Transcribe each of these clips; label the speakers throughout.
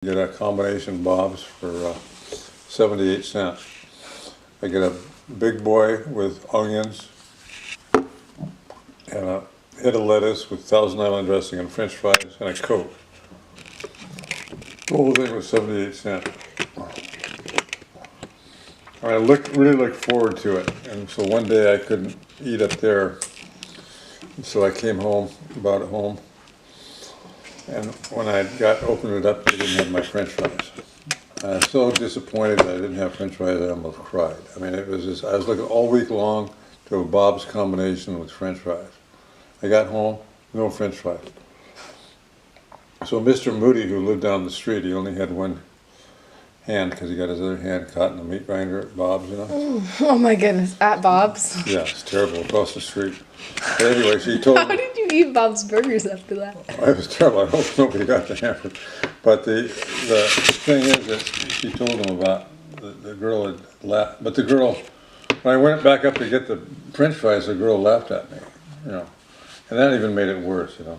Speaker 1: Get a combination Bob's for 78 cents. I get a big boy with onions and a head of lettuce with Thousand Island dressing and French fries and a Coke. The whole thing was 78 cents. I really looked forward to it, and so one day I couldn't eat up there, so I came home, brought it home, and when I opened it up, they didn't have my French fries. I was so disappointed that I didn't have French fries, I almost cried. I mean, it was just, I was looking all week long to a Bob's combination with French fries. I got home, no French fries. So Mr. Moody, who lived down the street, he only had one hand because he got his other hand caught in the meat grinder at Bob's, you know.
Speaker 2: Oh my goodness, at Bob's?
Speaker 1: Yeah, it's terrible, across the street. But anyway, she told me.
Speaker 2: How did you eat Bob's Burgers after that?
Speaker 1: It was terrible. I hope nobody got the hamper. But the thing is that she told him about the girl had laughed. But the girl, when I went back up to get the French fries, the girl laughed at me, you know. And that even made it worse, you know.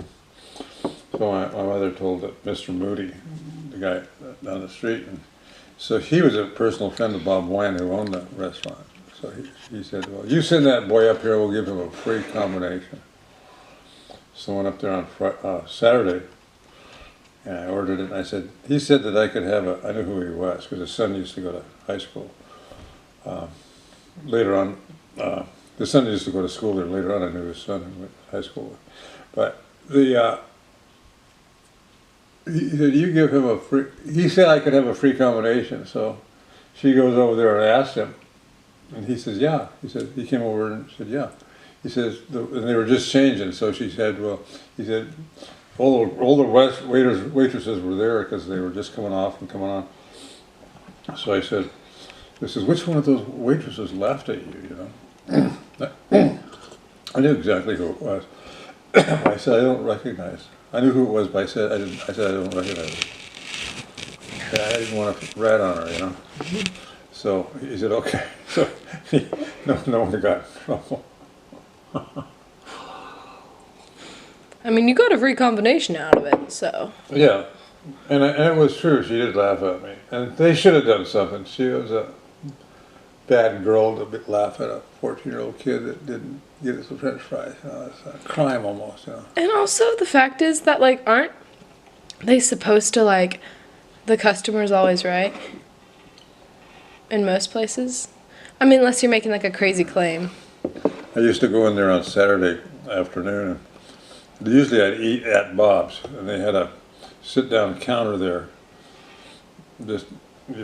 Speaker 1: So my mother told Mr. Moody, the guy down the street, and so he was a personal friend of Bob Wine, who owned the restaurant. So he said, well, you send that boy up here, we'll give him a free combination. So I went up there on Saturday, and I ordered it, and I said, he said that I could have I knew who he was, because his son used to go to high school. Later on, the son used to go to school there. Later on, I knew his son who went to high school. But he said, you give him a free, he said I could have a free combination. So she goes over there and asked him, and he says, yeah. He said, he came over and said, yeah. He says, and they were just changing, so she said, well, he said, all the waitresses were there because they were just coming off and coming on. So I said, which one of those waitresses laughed at you, you know? I knew exactly who it was. I said, I don't recognize. I knew who it was, but I said, I don't recognize her. I didn't want to rat on her, you know? So he said, okay. So no one got in trouble.
Speaker 2: I mean, you got a free combination out of it, so.
Speaker 1: Yeah, and it was true. She did laugh at me, and they should have done something. She was a bad girl to laugh at a 14-year-old kid that didn't get us the French fries. You know, it's a crime almost. You know.
Speaker 2: And also the fact is that, like, aren't they supposed to, like, the customer's always right? In most places? I mean, unless you're making, like, a crazy claim.
Speaker 1: I used to go in there on Saturday afternoon, and usually I'd eat at Bob's, and they had a sit-down counter there. You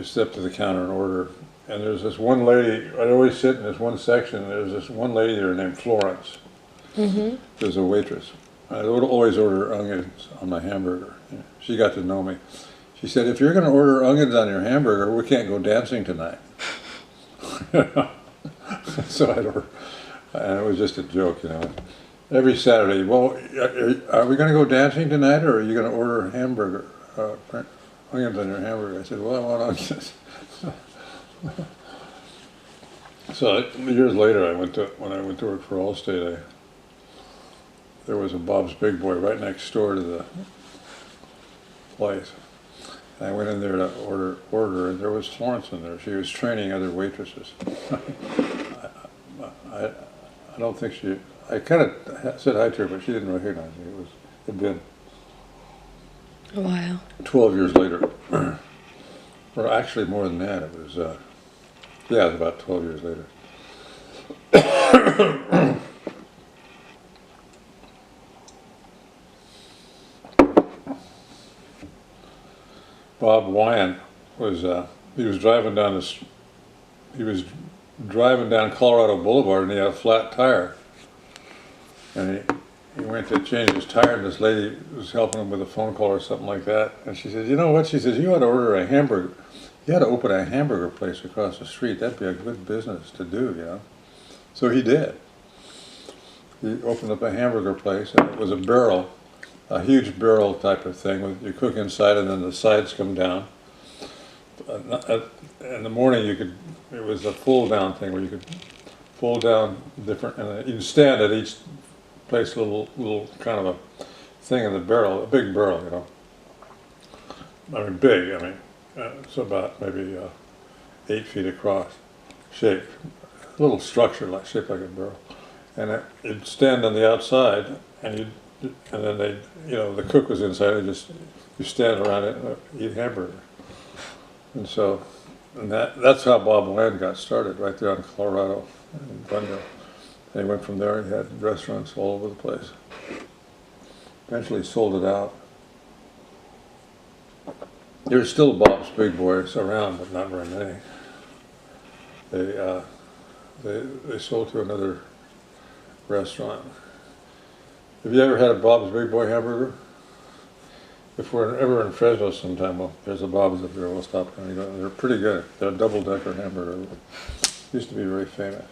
Speaker 1: step to the counter and order. And there's this one lady, I'd always sit in this one section, and there's this one lady there named Florence. Mm-hmm. There's a waitress. I would always order onions on my hamburger. She got to know me. She said, if you're going to order onions on your hamburger, we can't go dancing tonight. So I'd order, and it was just a joke, you know. Every Saturday, well, are we going to go dancing tonight, or are you going to order a hamburger, onions on your hamburger? I said, well, I want onions. So years later, when I went to work for Allstate, there was a Bob's Big Boy right next door to the place. And I went in there to order, and there was Florence in there. She was training other waitresses. I don't think I kind of said hi to her, but she didn't recognize me. It'd been
Speaker 2: A while.
Speaker 1: 12 years later. Or actually more than that. It was, yeah, it was about 12 years later. Bob Wyan was, he was driving down Colorado Boulevard, and he had a flat tire. And he went to change his tire, and this lady was helping him with a phone call or something like that. And she said, you know what? She says, you ought to order a hamburger. You ought to open a hamburger place across the street. That'd be a good business to do, you know. So he did. He opened up a hamburger place, and it was a barrel, a huge barrel type of thing. You cook inside, and then the sides come down. In the morning, it was a fold-down thing where you could fold down different, and you can stand at each place, a little kind of a thing in the barrel, a big barrel, you know. I mean, big. I mean, it's about maybe 8 feet across, shaped, a little structure like shaped like a barrel, and you'd stand on the outside, and then they, you know, the cook was inside. You stand around it and eat hamburger, and so, and that's how Bob Land got started, right there on Colorado and Glendale. And he went from there. He had restaurants all over the place. Eventually sold it out. There's still Bob's Big Boys around, but not very many. They sold to another restaurant. Have you ever had a Bob's Big Boy hamburger? If we're ever in Fresno sometime, well, there's a Bob's up there. We'll stop and eat it. They're pretty good. They're a double-decker hamburger. Used to be very famous.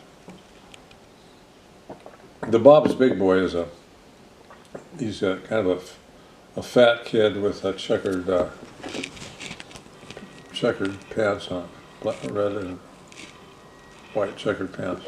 Speaker 1: The Bob's Big Boy is he's kind of a fat kid with a checkered pants on, red and white checkered pants.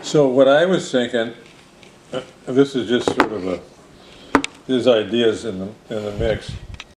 Speaker 1: So what I was thinking, this is just sort of his ideas in the mix.